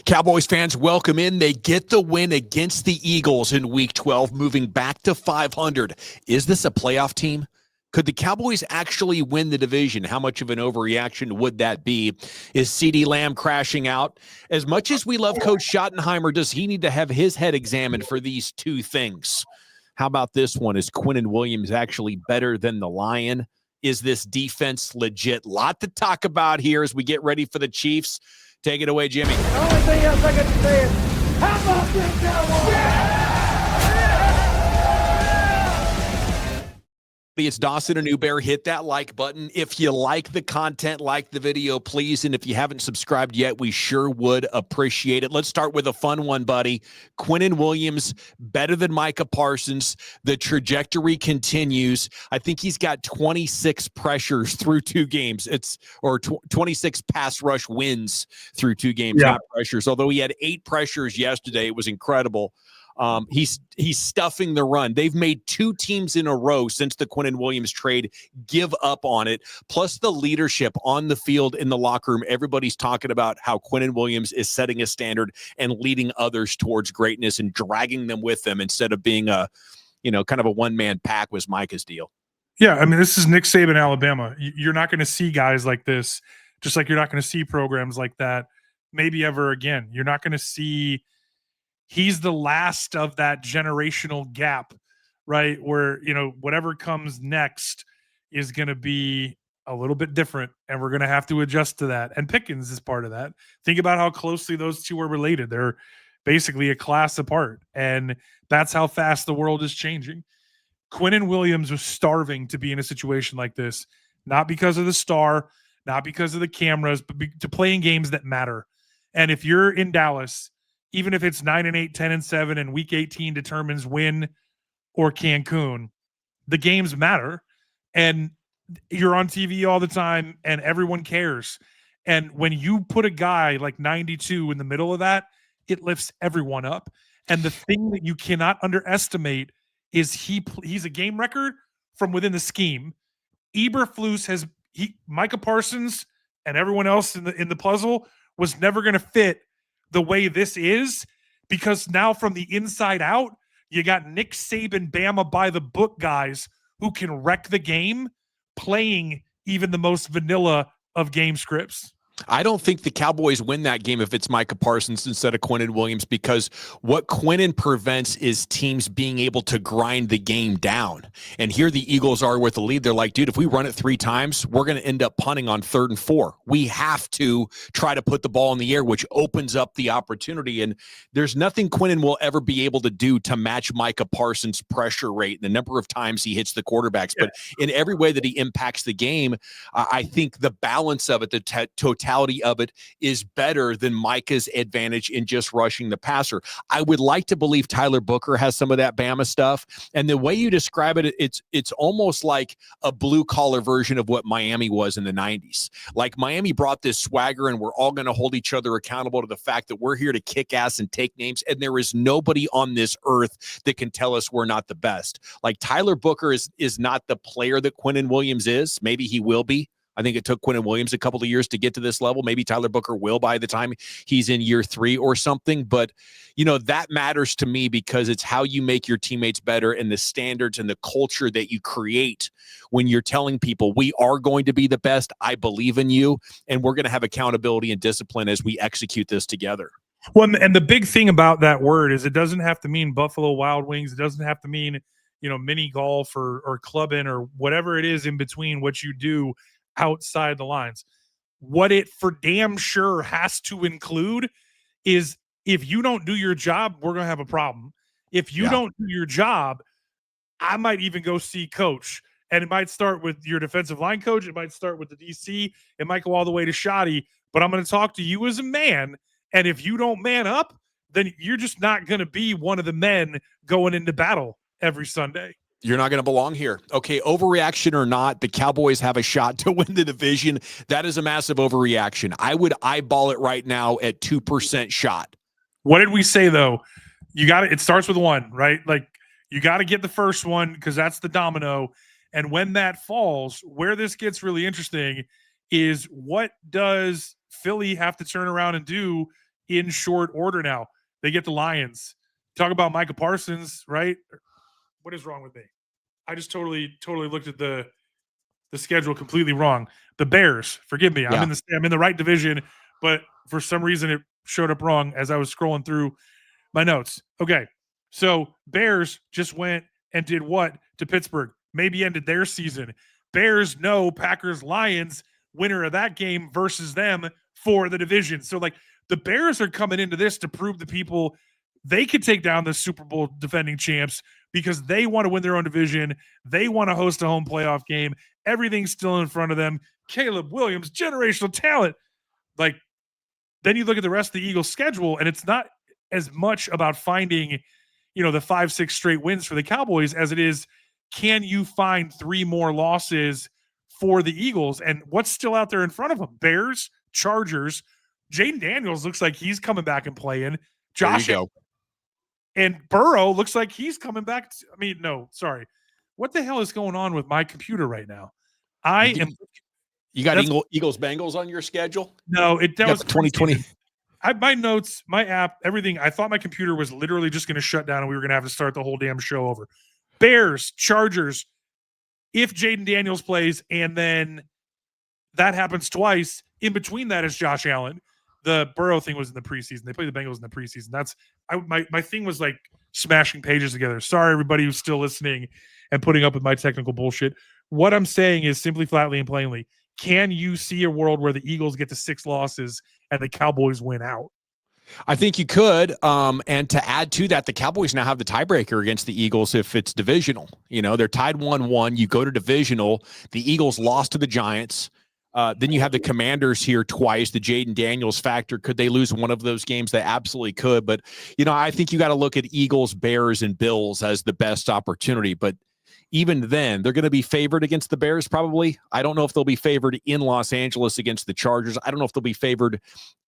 Cowboys fans, welcome in. They get the win against the Eagles in Week 12, moving back to 500. Is this a playoff team? Could the Cowboys actually win the division? How much of an overreaction would that be? Is Ceedee Lamb crashing out? As much as we love Coach Schottenheimer, does he need to have his head examined for these two things? How about this one? Is Quinnen Williams actually better than the Lion? Is this defense legit? Lot to talk about here as we get ready for the Chiefs. Take it away, Jimmy. The only thing else I got to say is, how about them Cowboys? Yeah! It's Dawson and Newbear. Hit that like button. If you like the content, like the video, please. And if you haven't subscribed yet, we sure would appreciate it. Let's start with a fun one, buddy. Quinnen Williams, better than Micah Parsons. The trajectory continues. I think he's got 26 pressures through two games. 26 pass rush wins through two games, not pressures. Although he had 8 pressures yesterday, it was incredible. He's stuffing the run. They've made 2 teams in a row since the Quinnen Williams trade give up on it. Plus the leadership on the field in the locker room. Everybody's talking about how Quinnen Williams is setting a standard and leading others towards greatness and dragging them with them instead of being a, kind of a one-man pack was Micah's deal. Yeah, I mean, this is Nick Saban, Alabama. You're not going to see guys like this, just like you're not going to see programs like that maybe ever again. You're not going to see. He's the last of that generational gap, right? Where, whatever comes next is going to be a little bit different, and we're going to have to adjust to that. And Pickens is part of that. Think about how closely those two are related. They're basically a class apart, and that's how fast the world is changing. Quinnen Williams was starving to be in a situation like this, not because of the star, not because of the cameras, but to play in games that matter. And if you're in Dallas, even if it's 9-8, 10-7, and week 18 determines win or Cancun, the games matter. And you're on TV all the time and everyone cares. And when you put a guy like 92 in the middle of that, it lifts everyone up. And the thing that you cannot underestimate is he's a game record from within the scheme. Eberflus Micah Parsons and everyone else in the puzzle was never going to fit the way this is, because now from the inside out, you got Nick Saban, Bama by the book guys who can wreck the game playing even the most vanilla of game scripts. I don't think the Cowboys win that game if it's Micah Parsons instead of Quinnen Williams, because what Quinnen prevents is teams being able to grind the game down. And here the Eagles are with the lead. They're like, dude, if we run it 3 times, we're going to end up punting on 3rd and 4. We have to try to put the ball in the air, which opens up the opportunity. And there's nothing Quinnen will ever be able to do to match Micah Parsons' pressure rate and the number of times he hits the quarterbacks. But in every way that he impacts the game, I think the balance of it, the totality of it is better than Micah's advantage in just rushing the passer. I would like to believe Tyler Booker has some of that Bama stuff. And the way you describe it, it's almost like a blue-collar version of what Miami was in the 90s. Like Miami brought this swagger, and we're all going to hold each other accountable to the fact that we're here to kick ass and take names, and there is nobody on this earth that can tell us we're not the best. Like Tyler Booker is not the player that Quinnen Williams is. Maybe he will be. I think it took Quinnen Williams a couple of years to get to this level. Maybe Tyler Booker will by the time he's in year 3 or something. But, that matters to me because it's how you make your teammates better and the standards and the culture that you create when you're telling people we are going to be the best. I believe in you, and we're going to have accountability and discipline as we execute this together. Well, and the big thing about that word is it doesn't have to mean Buffalo Wild Wings. It doesn't have to mean, mini golf or clubbing or whatever it is in between what you do outside the lines. What it for damn sure has to include is if you don't do your job, we're going to have a problem. If you don't do your job, I might even go see coach. And it might start with your defensive line coach. It might start with the DC. It might go all the way to Shoddy. But I'm going to talk to you as a man. And if you don't man up, then you're just not going to be one of the men going into battle every Sunday. You're not going to belong here. Okay, overreaction or not, the Cowboys have a shot to win the division. That is a massive overreaction. I would eyeball it right now at 2% shot. What did we say, though? It starts with 1, right? Like, you got to get the first one because that's the domino. And when that falls, where this gets really interesting is what does Philly have to turn around and do in short order now. They get the Lions. Talk about Micah Parsons, right? What is wrong with me? I just totally looked at the schedule completely wrong. The Bears, forgive me. Yeah. I'm in the right division, but for some reason it showed up wrong as I was scrolling through my notes. Okay. So Bears just went and did what to Pittsburgh? Maybe ended their season. Bears know Packers Lions, winner of that game versus them for the division. So like the Bears are coming into this to prove to people they could take down the Super Bowl defending champs because they want to win their own division. They want to host a home playoff game. Everything's still in front of them. Caleb Williams, generational talent. Like, then you look at the rest of the Eagles' schedule, and it's not as much about finding, the 5-6 straight wins for the Cowboys as it is, can you find 3 more losses for the Eagles? And what's still out there in front of them? Bears, Chargers. Jaden Daniels looks like he's coming back and playing. Josh and Burrow looks like he's coming back. No, sorry. What the hell is going on with my computer right now? You got Eagles Bengals on your schedule? No, that was 2020. My notes, my app, everything. I thought my computer was literally just going to shut down and we were going to have to start the whole damn show over. Bears, Chargers, if Jaden Daniels plays, and then that happens twice. In between that is Josh Allen. The Burrow thing was in the preseason. They played the Bengals in the preseason. My thing was like smashing pages together. Sorry, everybody who's still listening and putting up with my technical bullshit. What I'm saying is simply, flatly, and plainly, can you see a world where the Eagles get to 6 losses and the Cowboys win out? I think you could. And to add to that, the Cowboys now have the tiebreaker against the Eagles if it's divisional. They're tied 1-1. You go to divisional. The Eagles lost to the Giants. Then you have the Commanders here twice, the Jaden Daniels factor. Could they lose one of those games? They absolutely could. But, I think you got to look at Eagles, Bears, and Bills as the best opportunity. But even then, they're going to be favored against the Bears probably. I don't know if they'll be favored in Los Angeles against the Chargers. I don't know if they'll be favored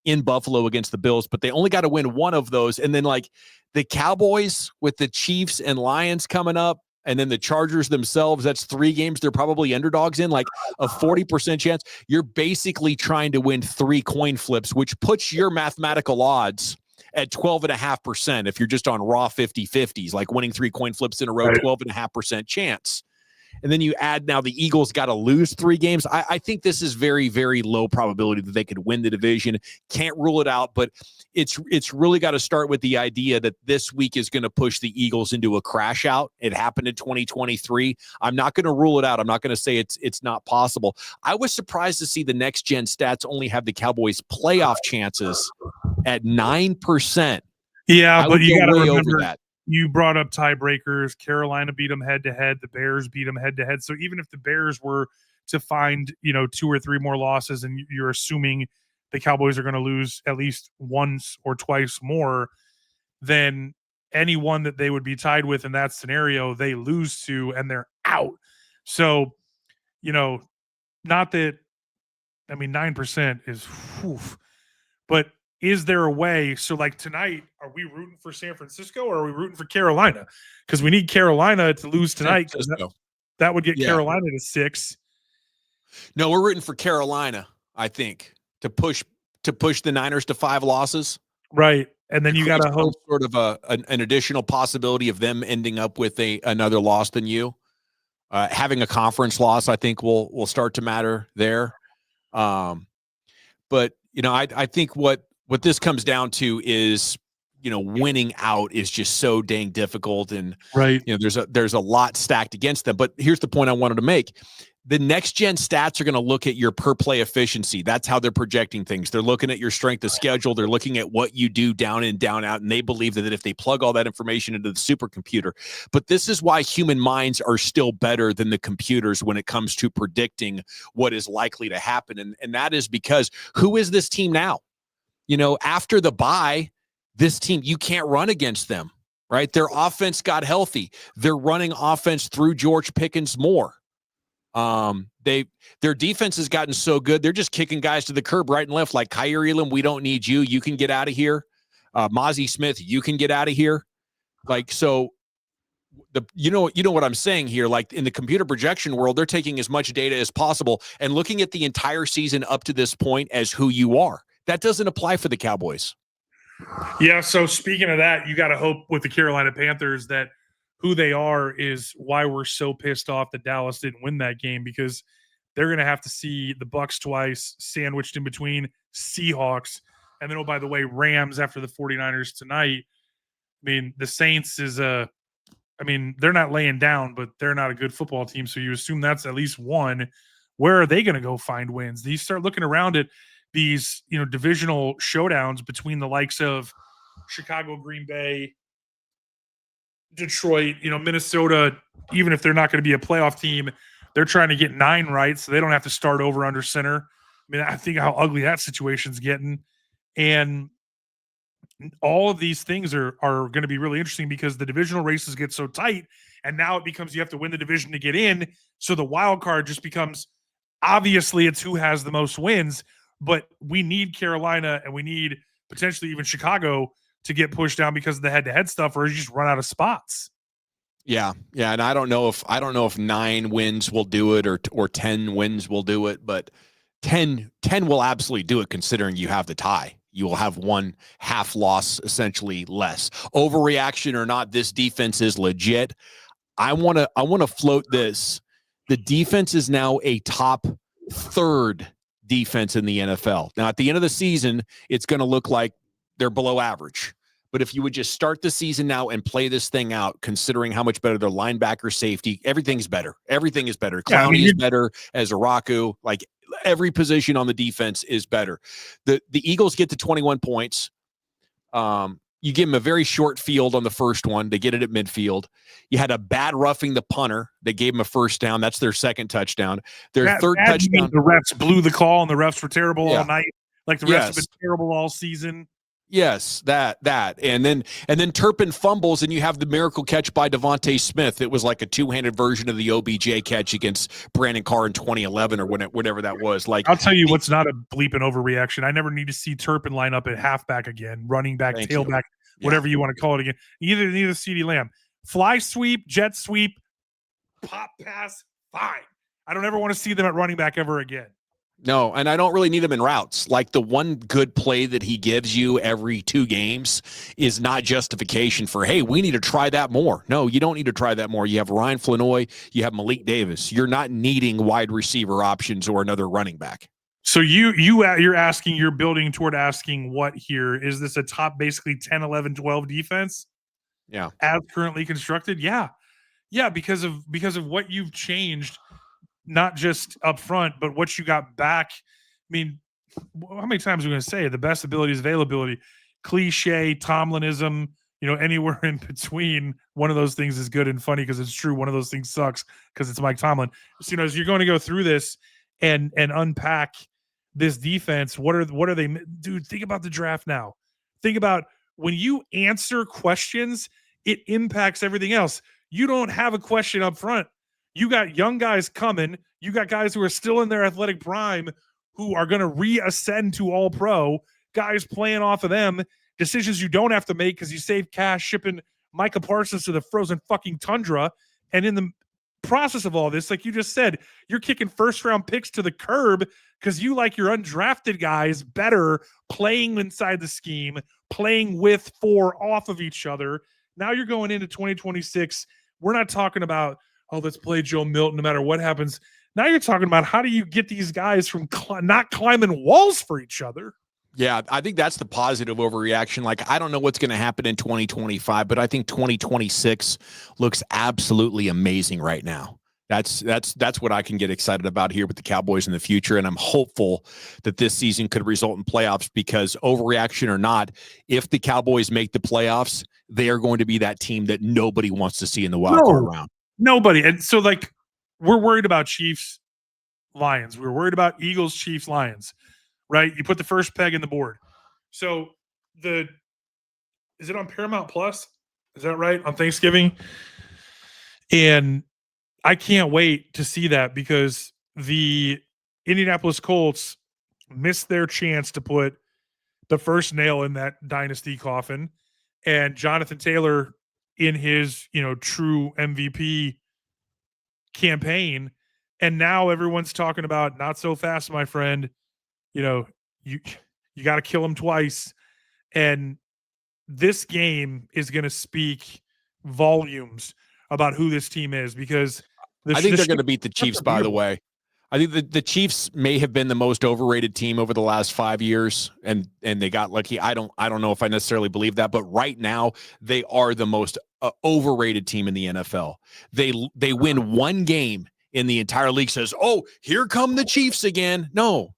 in Buffalo against the Bills, but they only got to win one of those. And then like the Cowboys with the Chiefs and Lions coming up, and then the Chargers themselves, that's 3 games they're probably underdogs in, like a 40% chance. You're basically trying to win 3 coin flips, which puts your mathematical odds at 12.5%. If you're just on raw 50-50s, like winning 3 coin flips in a row, 12.5% chance. And then you add now the Eagles got to lose 3 games. I think this is very, very low probability that they could win the division. Can't rule it out, but it's really got to start with the idea that this week is going to push the Eagles into a crash out. It happened in 2023. I'm not going to rule it out. I'm not going to say it's not possible. I was surprised to see the next gen stats only have the Cowboys playoff chances at 9%. Yeah, but you got to remember that. You brought up tiebreakers. Carolina beat them head-to-head. The Bears beat them head-to-head. So even if the Bears were to find, 2 or 3 more losses, and you're assuming the Cowboys are going to lose at least once or twice more, then anyone that they would be tied with in that scenario, they lose to, and they're out. So, not that, 9% is, but is there a way? So like tonight, are we rooting for San Francisco or are we rooting for Carolina? Because we need Carolina to lose tonight. That would get Carolina to 6. No, we're rooting for Carolina, I think, to push the Niners to 5 losses. Right. And then you got to hope sort of an additional possibility of them ending up with another loss than you. Having a conference loss, I think will start to matter there. But I think what this comes down to is, winning out is just so dang difficult. And, right. There's a lot stacked against them. But here's the point I wanted to make. The next gen stats are going to look at your per play efficiency. That's how they're projecting things. They're looking at your strength of schedule. They're looking at what you do down in, down out. And they believe that if they plug all that information into the supercomputer, but this is why human minds are still better than the computers when it comes to predicting what is likely to happen. And that is because who is this team now? After the bye, this team, you can't run against them, right? Their offense got healthy. They're running offense through George Pickens more. Their defense has gotten so good. They're just kicking guys to the curb right and left. Like Kyrie Elam, we don't need you. You can get out of here. Mozzie Smith, you can get out of here. Like, so you know what I'm saying here, like in the computer projection world, they're taking as much data as possible and looking at the entire season up to this point as who you are. That doesn't apply for the Cowboys. Yeah, so speaking of that, you got to hope with the Carolina Panthers that who they are is why we're so pissed off that Dallas didn't win that game, because they're going to have to see the Bucks twice sandwiched in between Seahawks and then, oh, by the way, Rams after the 49ers tonight. I mean, the Saints is they're not laying down, but they're not a good football team. So you assume that's at least one. Where are they going to go find wins? You start looking around at these, divisional showdowns between the likes of Chicago, Green Bay, Detroit, Minnesota. Even if they're not going to be a playoff team, they're trying to get 9 right, so they don't have to start over under center. I mean, I think how ugly that situation's getting. And all of these things are going to be really interesting because the divisional races get so tight, and now it becomes you have to win the division to get in. So the wild card just becomes, obviously it's who has the most wins, but we need Carolina and we need potentially even Chicago to get pushed down because of the head-to-head stuff, or you just run out of spots. Yeah, and I don't know if 9 wins will do it or 10 wins will do it, but 10 will absolutely do it considering you have the tie. You will have one half loss, essentially less. Overreaction or not, this defense is legit. I want to float this. The defense is now a top 3rd defense in the NFL. Now, at the end of the season, it's going to look like they're below average. But if you would just start the season now and play this thing out, considering how much better their linebacker, safety, everything's better. Everything is better. Clowney is better as Araku. Like, every position on the defense is better. The Eagles get to 21 points. You give them a very short field on the first one. They get it at midfield. You had a bad roughing the punter. They gave them a first down. That's their second touchdown. Their third touchdown. The refs blew the call, and the refs were terrible all night. Like the refs have been terrible all season. Yes, that. And then Turpin fumbles, and you have the miracle catch by Devontae Smith. It was like a 2-handed version of the OBJ catch against Brandon Carr in 2011 or whenever that was. Like, I'll tell you what's not a bleeping overreaction. I never need to see Turpin line up at halfback again, running back, tailback, whatever you want to call it again. Neither Ceedee Lamb. Fly sweep, jet sweep, pop pass, fine. I don't ever want to see them at running back ever again. No, and I don't really need him in routes. Like, the one good play that he gives you every 2 games is not justification for, hey, we need to try that more. No, you don't need to try that more. You have Ryan Flanoy, you have Malik Davis. You're not needing wide receiver options or another running back. So you're building toward asking what here? Is this a top basically 10, 11, 12 defense? Yeah. As currently constructed? Yeah. Yeah, because of what you've changed. Not just up front, but what you got back. I mean, how many times are we going to say it? The best ability is availability? Cliche, Tomlinism, anywhere in between. One of those things is good and funny because it's true. One of those things sucks because it's Mike Tomlin. So, as you're going to go through this and unpack this defense, what are they? Dude, think about the draft now. Think about when you answer questions, it impacts everything else. You don't have a question up front. You got young guys coming. You got guys who are still in their athletic prime who are going to reascend to all pro, guys playing off of them, decisions you don't have to make because you save cash shipping Micah Parsons to the frozen fucking tundra. And in the process of all this, like you just said, you're kicking first-round picks to the curb because you like your undrafted guys better playing inside the scheme, playing with 4 off of each other. Now you're going into 2026. We're not talking about, oh, let's play Joe Milton no matter what happens. Now you're talking about how do you get these guys from not climbing walls for each other? Yeah, I think that's the positive overreaction. Like, I don't know what's going to happen in 2025, but I think 2026 looks absolutely amazing right now. That's what I can get excited about here with the Cowboys in the future, and I'm hopeful that this season could result in playoffs because, overreaction or not, if the Cowboys make the playoffs, they are going to be that team that nobody wants to see in the wild card round. Nobody. And so, like, we're worried about Chiefs, Lions. We're worried about Eagles, Chiefs, Lions, right? You put the first peg in the board. So is it on Paramount Plus? Is that right? On Thanksgiving? And I can't wait to see that because the Indianapolis Colts missed their chance to put the first nail in that dynasty coffin. And Jonathan Taylor, in his, true MVP campaign, and now everyone's talking about not so fast, my friend. You got to kill him twice. And this game is going to speak volumes about who this team is, because I think they're going to beat the Chiefs, by the way. I think the Chiefs may have been the most overrated team over the last 5 years, and they got lucky. I don't know if I necessarily believe that, but right now they are the most overrated team in the NFL. They win one game in the entire league. Says, oh, here come the Chiefs again. No,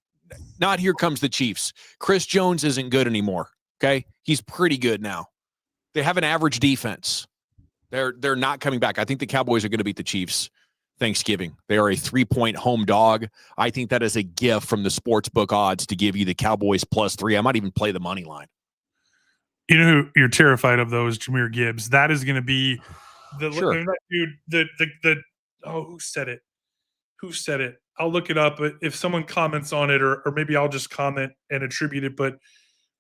not here comes the Chiefs. Chris Jones isn't good anymore. Okay, he's pretty good now. They have an average defense. They're not coming back. I think the Cowboys are going to beat the Chiefs Thanksgiving. They are a 3-point home dog. I think that is a gift from the sportsbook odds to give you the Cowboys +3. I might even play the money line. You know who you're terrified of, though, is Jahmyr Gibbs. That is going to be the dude. Who said it? Who said it? I'll look it up. But if someone comments on it, or maybe I'll just comment and attribute it. But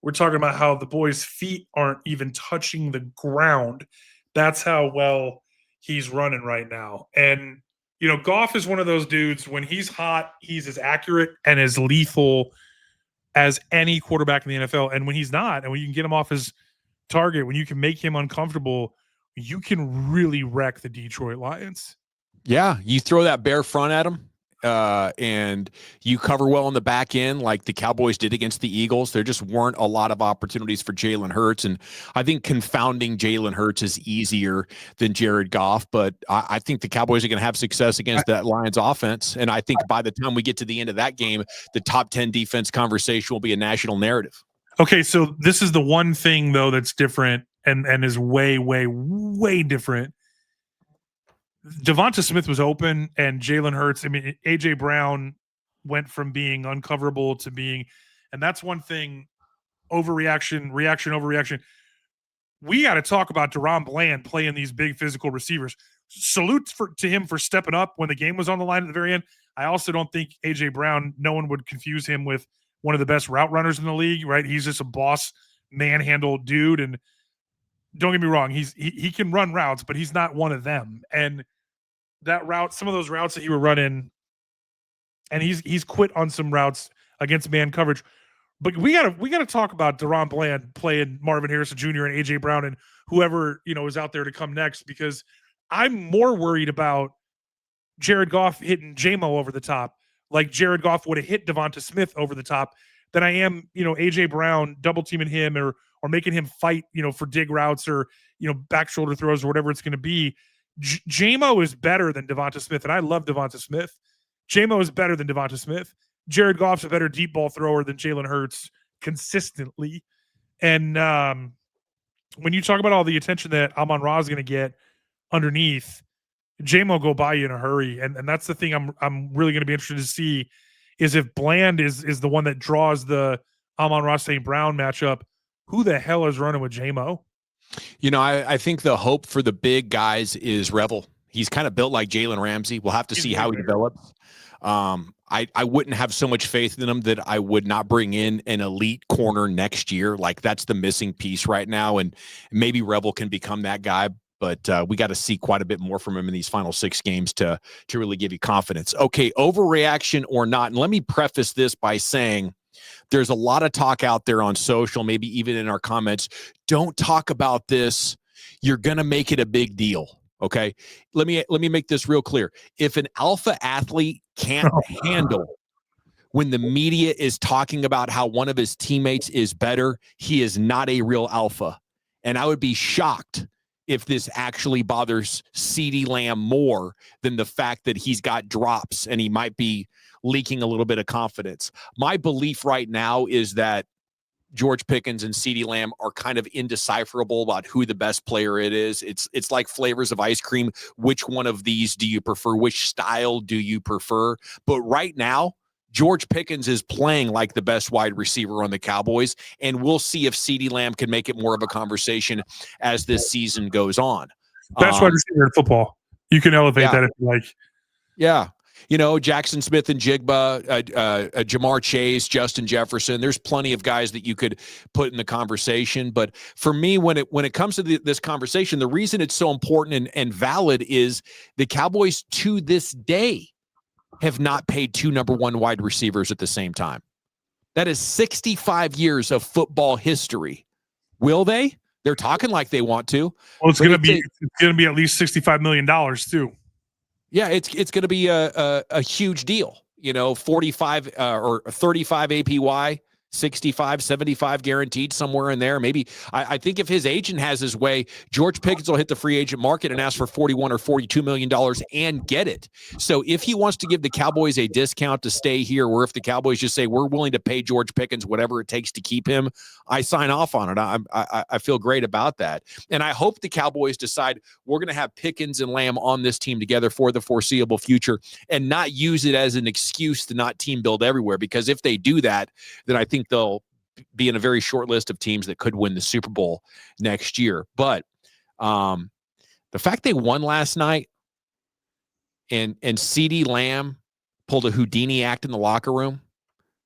we're talking about how the boy's feet aren't even touching the ground. That's how well he's running right now. And Goff is one of those dudes, when he's hot, he's as accurate and as lethal as any quarterback in the NFL. And when he's not, and when you can get him off his target, when you can make him uncomfortable, you can really wreck the Detroit Lions. Yeah, you throw that bare front at him, and you cover well on the back end like the Cowboys did against the Eagles. There just weren't a lot of opportunities for Jalen Hurts, and I think confounding Jalen Hurts is easier than Jared Goff, but I think the Cowboys are going to have success against that Lions offense, and I think by the time we get to the end of that game, the top 10 defense conversation will be a national narrative. Okay, so this is the one thing, though, that's different and is way, way, way different. Devonta Smith was open, and Jalen Hurts, A.J. Brown went from being uncoverable to being, and that's one thing, overreaction. We got to talk about Deron Bland playing these big physical receivers. Salute to him for stepping up when the game was on the line at the very end. I also don't think A.J. Brown, no one would confuse him with one of the best route runners in the league, right? He's just a boss, manhandle dude, and don't get me wrong, he can run routes, but he's not one of them. And that route, some of those routes that he were running, and he's quit on some routes against man coverage. But we gotta talk about Deron Bland playing Marvin Harrison Jr. and A.J. Brown and whoever is out there to come next, because I'm more worried about Jared Goff hitting J-Mo over the top, like Jared Goff would have hit Devonta Smith over the top, than I am, A.J. Brown double teaming him or making him fight, for dig routes or, back shoulder throws or whatever it's going to be. J-Mo is better than Devonta Smith, and I love Devonta Smith. J-Mo is better than Devonta Smith. Jared Goff's a better deep ball thrower than Jalen Hurts consistently. And when you talk about all the attention that Amon-Ra is going to get underneath, J-Mo go by you in a hurry. And that's the thing I'm really going to be interested to see, is if Bland is the one that draws the Amon-Ra St. Brown matchup, who the hell is running with J-Mo? I think the hope for the big guys is Revel. He's kind of built like Jalen Ramsey. We'll have to see how he develops. I wouldn't have so much faith in him that I would not bring in an elite corner next year. Like, that's the missing piece right now. And maybe Revel can become that guy, but we got to see quite a bit more from him in these final 6 games to really give you confidence. Okay, overreaction or not. And let me preface this by saying there's a lot of talk out there on social, maybe even in our comments. Don't talk about this. You're going to make it a big deal. Okay. Let me make this real clear. If an alpha athlete can't handle when the media is talking about how one of his teammates is better, he is not a real alpha. And I would be shocked if this actually bothers Ceedee Lamb more than the fact that he's got drops and he might be leaking a little bit of confidence. My belief right now is that George Pickens and Ceedee Lamb are kind of indecipherable about who the best player it is. It's like flavors of ice cream. Which one of these do you prefer? Which style do you prefer? But right now, George Pickens is playing like the best wide receiver on the Cowboys, and we'll see if Ceedee Lamb can make it more of a conversation as this season goes on. Best wide receiver in football. You can elevate that if you like. Yeah. Jackson Smith and Jigba, Jamar Chase, Justin Jefferson. There's plenty of guys that you could put in the conversation. But for me, when it comes to this conversation, the reason it's so important and valid is the Cowboys to this day have not paid 2 number 1 wide receivers at the same time. That is 65 years of football history. Will they? They're talking like they want to. Well, it's going to be at least $65 million too. Yeah, it's going to be a huge deal. 45 or 35 APY, 65, 75 guaranteed, somewhere in there. Maybe I think if his agent has his way, George Pickens will hit the free agent market and ask for $41 or $42 million and get it. So if he wants to give the Cowboys a discount to stay here, or if the Cowboys just say we're willing to pay George Pickens whatever it takes to keep him, I sign off on it. I feel great about that. And I hope the Cowboys decide we're going to have Pickens and Lamb on this team together for the foreseeable future and not use it as an excuse to not team build everywhere. Because if they do that, then I think they'll be in a very short list of teams that could win the Super Bowl next year. But the fact they won last night and Ceedee Lamb pulled a Houdini act in the locker room,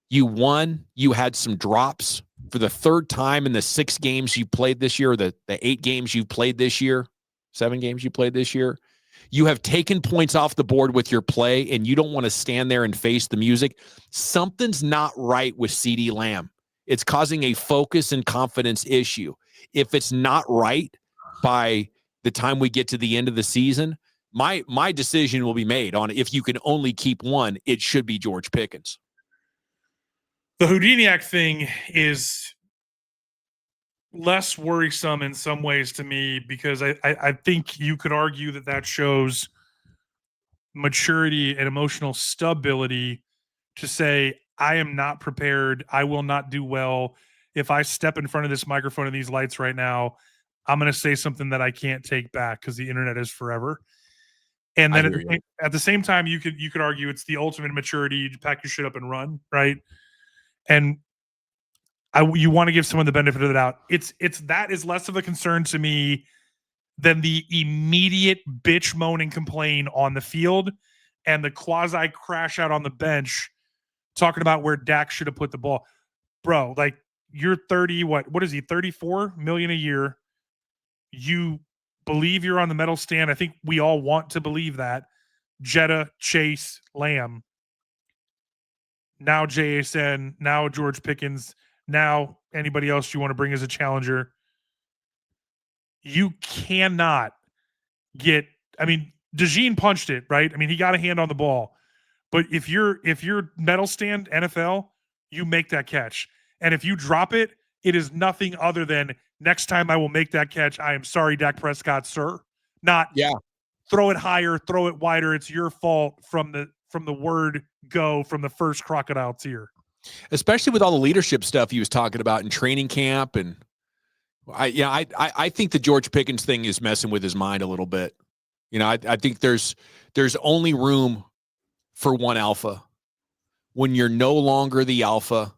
you won, you had some drops for the third time in the 6 games you played this year, the 8 games you played this year, 7 games you played this year. You have taken points off the board with your play, and you don't want to stand there and face the music. Something's not right with Ceedee Lamb. It's causing a focus and confidence issue. If it's not right by the time we get to the end of the season, my decision will be made on if you can only keep one, it should be George Pickens. The Houdiniac thing is less worrisome in some ways to me because I think you could argue that shows maturity and emotional stability to say, I am not prepared. I will not do well. If I step in front of this microphone and these lights right now, I'm going to say something that I can't take back because the internet is forever. And then at the same time, you could argue it's the ultimate maturity. You pack your shit up and run, right? And you want to give someone the benefit of the doubt. It's that is less of a concern to me than the immediate bitch moan and complain on the field and the quasi crash out on the bench talking about where Dak should have put the ball. Bro, like you're 30, what is he, 34 million a year. You believe you're on the medal stand. I think we all want to believe that. Jetta, Chase, Lamb. Now JSN, now George Pickens, now anybody else you want to bring as a challenger. You cannot get, I mean, DeJean punched it, right? I mean, he got a hand on the ball. But if you're medal stand NFL, you make that catch. And if you drop it, it is nothing other than next time I will make that catch. I am sorry, Dak Prescott, sir. Not throw it higher, throw it wider. It's your fault from the word go from the first crocodile tear. Especially with all the leadership stuff he was talking about in training camp. And I think the George Pickens thing is messing with his mind a little bit. I think there's only room for one alpha. When you're no longer the alpha,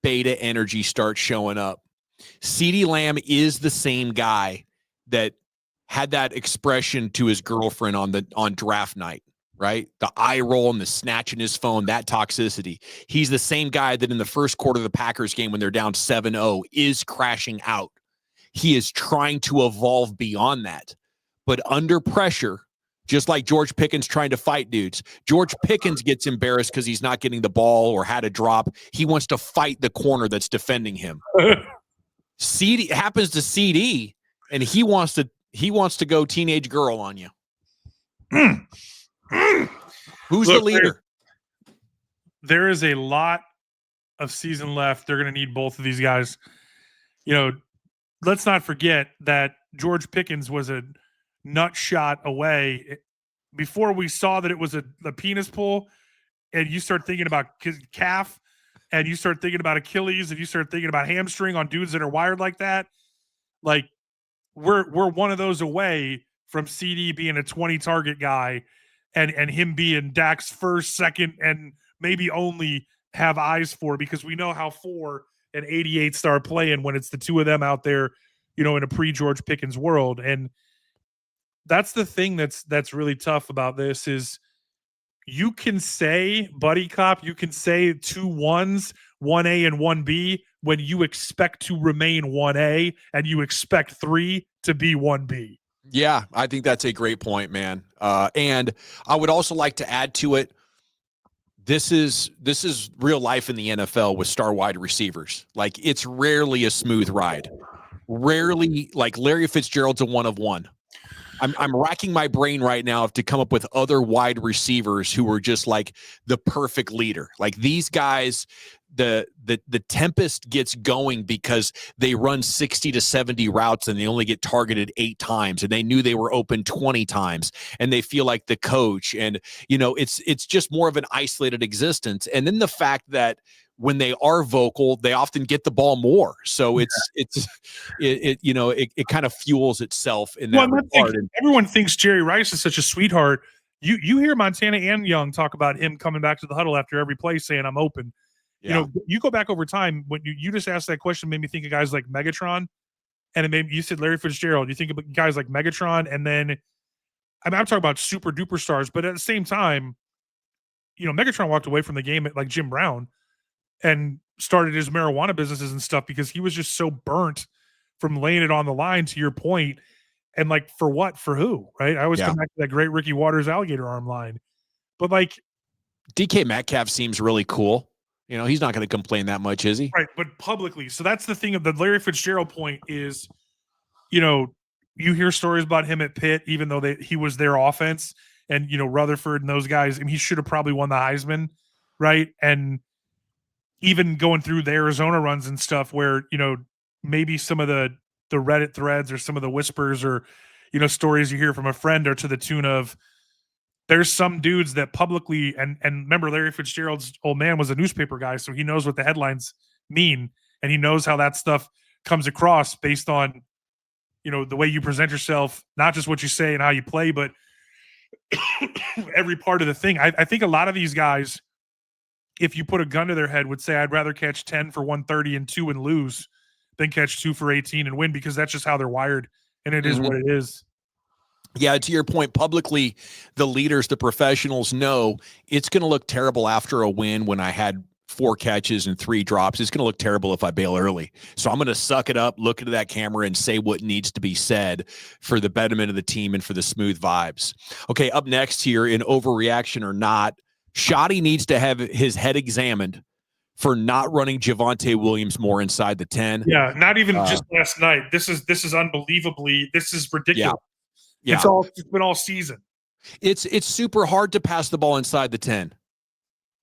beta energy starts showing up. Ceedee Lamb is the same guy that had that expression to his girlfriend on draft night, right? The eye roll and the snatch in his phone, that toxicity. He's the same guy that in the first quarter of the Packers game when they're down 7-0 is crashing out. He is trying to evolve beyond that. But under pressure, just like George Pickens trying to fight dudes, George Pickens gets embarrassed because he's not getting the ball or had a drop. He wants to fight the corner that's defending him. Ceedee happens to Ceedee, and he wants to go teenage girl on you. Who's the leader? There is a lot of season left. They're going to need both of these guys. Let's not forget that George Pickens was a nut shot away before we saw that it was a penis pull, and you start thinking about calf, and you start thinking about Achilles, and you start thinking about hamstring on dudes that are wired like that. Like we're one of those away from CD being a 20 target guy and him being Dak's first, second, and maybe only have eyes for, because we know how 4 and 88 start playing when it's the two of them out there, in a pre-George Pickens world. And that's the thing that's really tough about this is you can say buddy cop, you can say 2 1s, 1A and 1B, when you expect to remain 1A and you expect 3 to be 1B. Yeah, I think that's a great point, man. And I would also like to add to it, this is real life in the NFL with star wide receivers. Like, it's rarely a smooth ride. rarely, like Larry Fitzgerald's a one of one. I'm racking my brain right now to come up with other wide receivers who were just like the perfect leader. Like these guys, the tempest gets going because they run 60 to 70 routes and they only get targeted 8 times, and they knew they were open 20 times, and they feel like the coach. And it's just more of an isolated existence. And then the fact that when they are vocal, they often get the ball more. So it kind of fuels itself in that regard. Everyone thinks Jerry Rice is such a sweetheart. You hear Montana and Young talk about him coming back to the huddle after every play saying, "I'm open." Yeah. You go back over time when you just asked that question, made me think of guys like Megatron, and it made you said Larry Fitzgerald. You think of guys like Megatron, and then I'm talking about super duper stars, but at the same time, Megatron walked away from the game like Jim Brown and started his marijuana businesses and stuff because he was just so burnt from laying it on the line, to your point. And like, for what? For who? Right? I always come back to that great Ricky Waters alligator arm line. But like, DK Metcalf seems really cool. He's not going to complain that much, is he? Right, but publicly. So that's the thing of the Larry Fitzgerald point is, you hear stories about him at Pitt, even though he was their offense, and Rutherford and those guys. I mean, he should have probably won the Heisman, right? And even going through the Arizona runs and stuff, where maybe some of the Reddit threads or some of the whispers or stories you hear from a friend are to the tune of, there's some dudes that publicly, and remember, Larry Fitzgerald's old man was a newspaper guy, so he knows what the headlines mean, and he knows how that stuff comes across based on the way you present yourself, not just what you say and how you play, but every part of the thing. I think a lot of these guys, if you put a gun to their head, would say, I'd rather catch 10 for 130 and 2 and lose than catch 2 for 18 and win, because that's just how they're wired, and it is what it is. Yeah, to your point, publicly, the leaders, the professionals know it's going to look terrible after a win when I had 4 catches and 3 drops. It's going to look terrible if I bail early. So I'm going to suck it up, look into that camera, and say what needs to be said for the betterment of the team and for the smooth vibes. Okay, up next here, in overreaction or not, Shoddy needs to have his head examined for not running Javonte Williams more inside the 10. Yeah, not even just last night. This is unbelievably, this is ridiculous. Yeah. It's been all season. It's super hard to pass the ball inside the 10.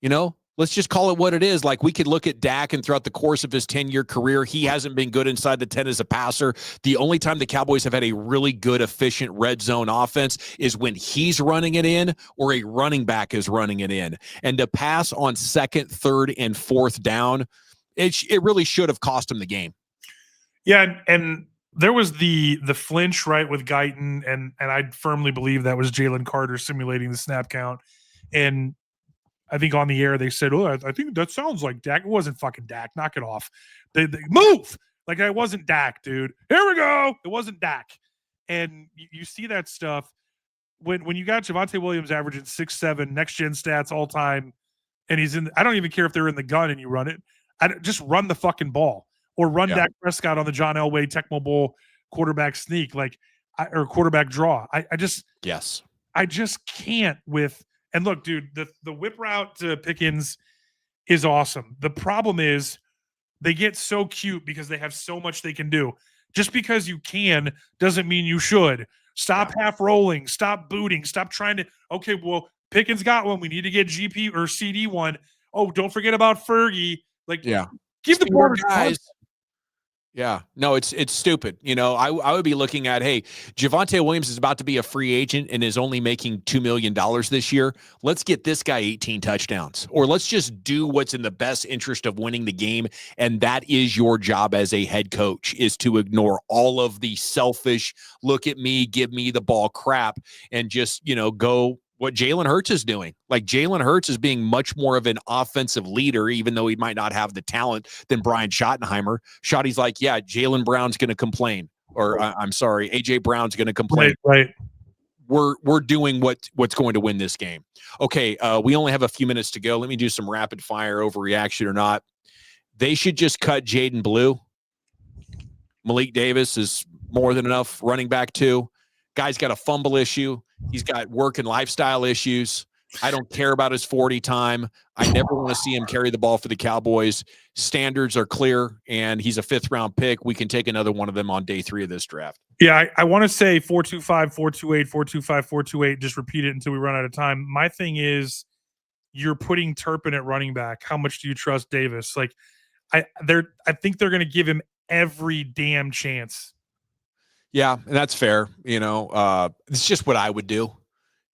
Let's just call it what it is. Like, we could look at Dak, and throughout the course of his 10-year career, he hasn't been good inside the 10 as a passer. The only time the Cowboys have had a really good, efficient red zone offense is when he's running it in or a running back is running it in. And to pass on 2nd, 3rd, and 4th down, it really should have cost him the game. Yeah, and there was the flinch, right, with Guyton, and I firmly believe that was Jalen Carter simulating the snap count. And I think on the air they said, "Oh, I think that sounds like Dak." It wasn't fucking Dak. Knock it off. They move. Like, it wasn't Dak, dude. Here we go. It wasn't Dak. And you see that stuff when you got Javonte Williams averaging 6'7", next gen stats all time, and he's in. I don't even care if they're in the gun and you run it. Just run the fucking ball, or run Dak Prescott on the John Elway Tecmo Bowl quarterback sneak, or quarterback draw. I just can't with. And look, dude, the whip route to Pickens is awesome. The problem is they get so cute because they have so much they can do. Just because you can doesn't mean you should. Stop half rolling. Stop booting. Stop trying to. Okay, well, Pickens got one. We need to get GP or CD one. Oh, don't forget about Fergie. Give the ball to guys. Yeah, no, it's stupid. I would be looking at, hey, Javonte Williams is about to be a free agent and is only making $2 million this year. Let's get this guy 18 touchdowns, or let's just do what's in the best interest of winning the game. And that is your job as a head coach, is to ignore all of the selfish, look at me, give me the ball crap, and just, go what Jalen Hurts is doing. Like, Jalen Hurts is being much more of an offensive leader, even though he might not have the talent than Brian Schottenheimer. Schotty's like, yeah, Jalen Brown's going to complain, or I'm sorry, AJ Brown's going to complain. Right. We're doing what's going to win this game. Okay, we only have a few minutes to go. Let me do some rapid fire overreaction or not. They should just cut Jaden Blue. Malik Davis is more than enough running back too. Guy's got a fumble issue. He's got work and lifestyle issues. I don't care about his 40 time. I never want to see him carry the ball for the Cowboys. Standards are clear, and he's a 5th-round pick. We can take another one of them on day 3 of this draft. Yeah, I want to say 425, 428, 425, 428. Just repeat it until we run out of time. My thing is, you're putting Turpin at running back. How much do you trust Davis? Like, I think they're going to give him every damn chance. Yeah, and that's fair. It's just what I would do.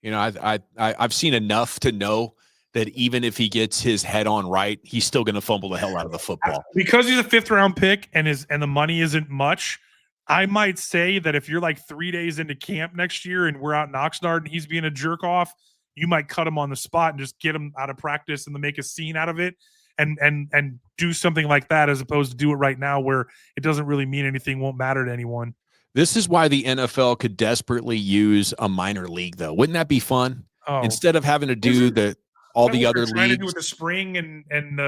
I've seen enough to know that even if he gets his head on right, he's still going to fumble the hell out of the football. Because he's a 5th-round pick and the money isn't much, I might say that if you're like 3 days into camp next year and we're out in Oxnard and he's being a jerk off, you might cut him on the spot and just get him out of practice and then make a scene out of it and do something like that, as opposed to do it right now where it doesn't really mean anything, won't matter to anyone. This is why the NFL could desperately use a minor league, though. Wouldn't that be fun? Instead of having to do all the other leagues. Trying to do with the spring and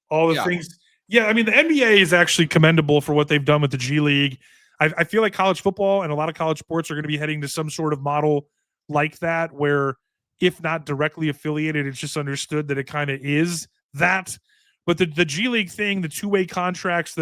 all the things. Yeah, I mean, the NBA is actually commendable for what they've done with the G League. I feel like college football and a lot of college sports are going to be heading to some sort of model like that, where if not directly affiliated, it's just understood that it kind of is that. But the G League thing, the 2-way contracts,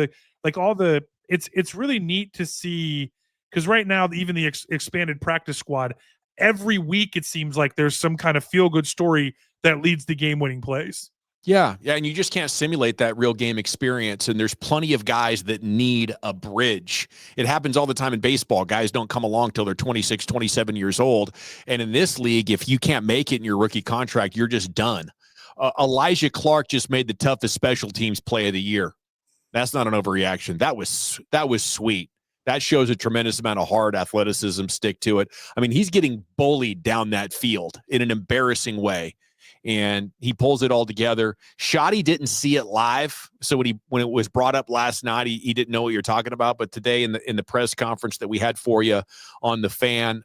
it's really neat to see, because right now, even the expanded practice squad, every week it seems like there's some kind of feel-good story that leads to game-winning plays. Yeah, and you just can't simulate that real game experience, and there's plenty of guys that need a bridge. It happens all the time in baseball. Guys don't come along till they're 26, 27 years old, and in this league, if you can't make it in your rookie contract, you're just done. Elijah Clark just made the toughest special teams play of the year. That's not an overreaction. That was sweet. That shows a tremendous amount of hard athleticism, stick to it. I mean, he's getting bullied down that field in an embarrassing way, and he pulls it all together. Shoddy didn't see it live, so when it was brought up last night, he didn't know what you're talking about. But today in the press conference that we had for you on the Fan,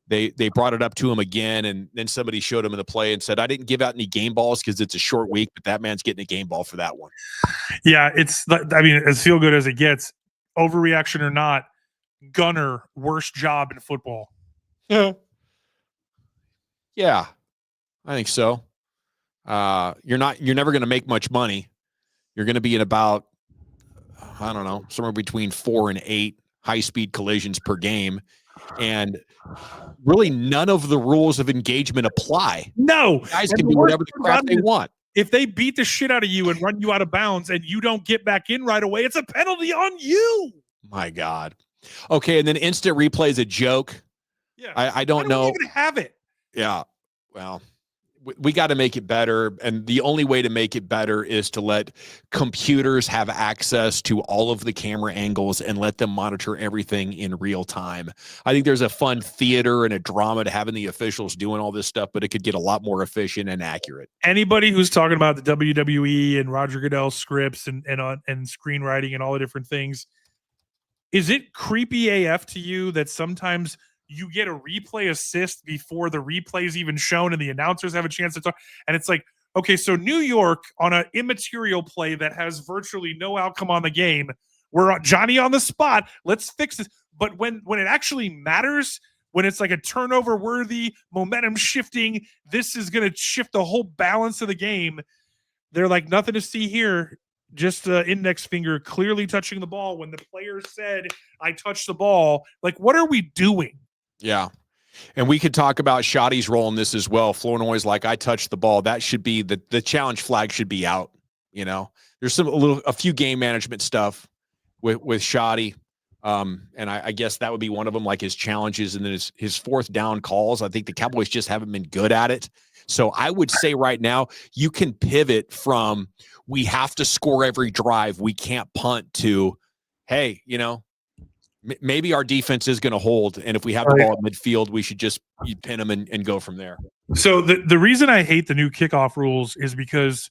they brought it up to him again, and then somebody showed him in the play and said, I didn't give out any game balls because it's a short week, but that man's getting a game ball for that one. Yeah, as feel good as it gets. Overreaction or not, Gunner, worst job in football. Yeah, I think so. You're never going to make much money. You're going to be in about, I don't know, somewhere between 4 and 8 high-speed collisions per game. And really none of the rules of engagement apply. No. Guys can do whatever the crap they want. If they beat the shit out of you and run you out of bounds and you don't get back in right away, it's a penalty on you. My God. Okay, and then instant replay is a joke. Yeah. I don't know. Even have it. Yeah. Well, we got to make it better, and the only way to make it better is to let computers have access to all of the camera angles and let them monitor everything in real time. I think there's a fun theater and a drama to having the officials doing all this stuff, but it could get a lot more efficient and accurate. Anybody who's talking about the WWE and Roger Goodell's scripts and screenwriting and all the different things, is it creepy AF to you that sometimes you get a replay assist before the replay is even shown and the announcers have a chance to talk? And it's like, okay, so New York on an immaterial play that has virtually no outcome on the game, we're Johnny on the spot, let's fix this. But when it actually matters, when it's like a turnover worthy, momentum shifting, this is going to shift the whole balance of the game, they're like, nothing to see here. Just the index finger clearly touching the ball when the player said, I touched the ball. Like, what are we doing? Yeah. And we could talk about Shoddy's role in this as well. Flournoy's like, I touched the ball. That should be the challenge flag should be out. There's a few game management stuff with Shoddy. And I guess that would be one of them, like his challenges and then his fourth down calls. I think the Cowboys just haven't been good at it. So I would say right now you can pivot from we have to score every drive, we can't punt, to, hey, maybe our defense is going to hold, and if we have the ball at midfield, we should just pin them and go from there. So the reason I hate the new kickoff rules is because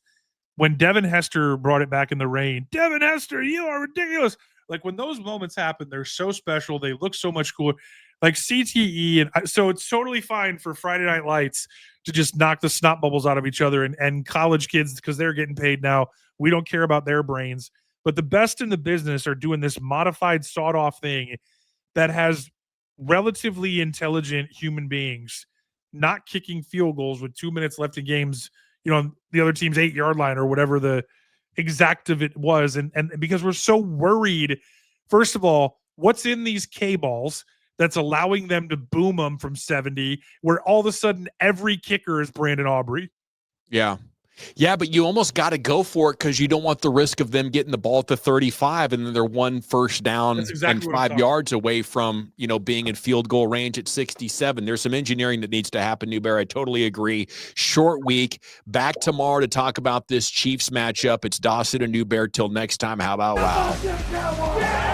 when Devin Hester brought it back in the rain, Devin Hester, you are ridiculous. Like, when those moments happen, they're so special. They look so much cooler. Like CTE, and so it's totally fine for Friday Night Lights to just knock the snot bubbles out of each other, and college kids, because they're getting paid now, we don't care about their brains. But the best in the business are doing this modified, sawed-off thing that has relatively intelligent human beings not kicking field goals with 2 minutes left in games, the other team's 8-yard line or whatever the exact of it was. And because we're so worried, first of all, what's in these K balls that's allowing them to boom them from 70, where all of a sudden every kicker is Brandon Aubrey? Yeah. Yeah, but you almost got to go for it because you don't want the risk of them getting the ball at the 35 and then they're 1 first down and 5 yards away from, being in field goal range at 67. There's some engineering that needs to happen, Newberry. I totally agree. Short week. Back tomorrow to talk about this Chiefs matchup. It's Dawson and Newberry. Till next time, how about wow?